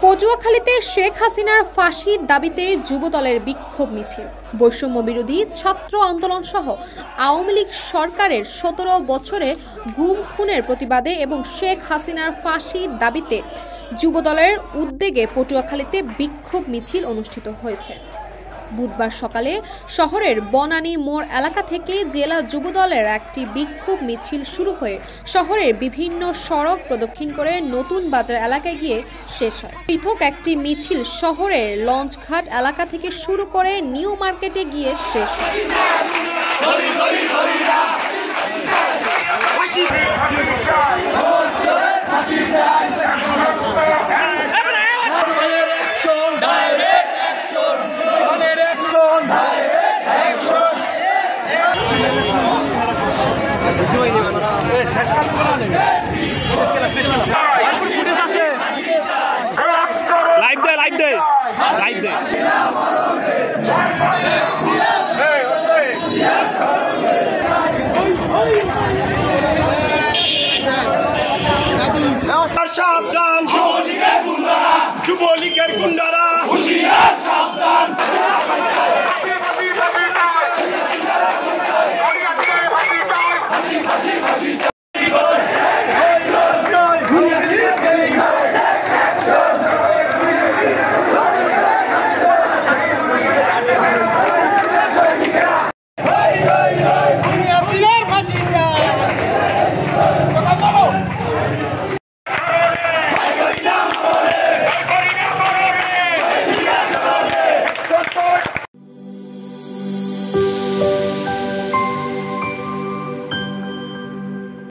পটুয়াখালীতে শেখ হাসিনার ফাঁসির দাবিতে যুবদলের বিক্ষোভ মিছিল। বৈষম্য বিরোধী ছাত্র আন্দোলন সহ আওয়ামী লীগ সরকারের ১৭ বছরে গুম খুনের প্রতিবাদে এবং শেখ হাসিনার ফাঁসির দাবিতে যুবদলের উদ্যোগে পটুয়াখালীতে বিক্ষোভ মিছিল অনুষ্ঠিত হয়েছে। বুধবার সকালে শহরের বনানী মোড় এলাকা থেকে জেলা যুবদলের একটি বিক্ষোভ মিছিল শুরু হয়ে শহরের বিভিন্ন সড়ক প্রদক্ষিণ করে নতুন বাজার এলাকায় গিয়ে শেষ হয়। পৃথক একটি মিছিল শহরের লঞ্চঘাট এলাকা থেকে শুরু করে নিউ মার্কেটে গিয়ে শেষ হয়। লাইভ দে সাবধান যুবলীগের গুন্ডারা, হুঁশিয়ার সাবধান।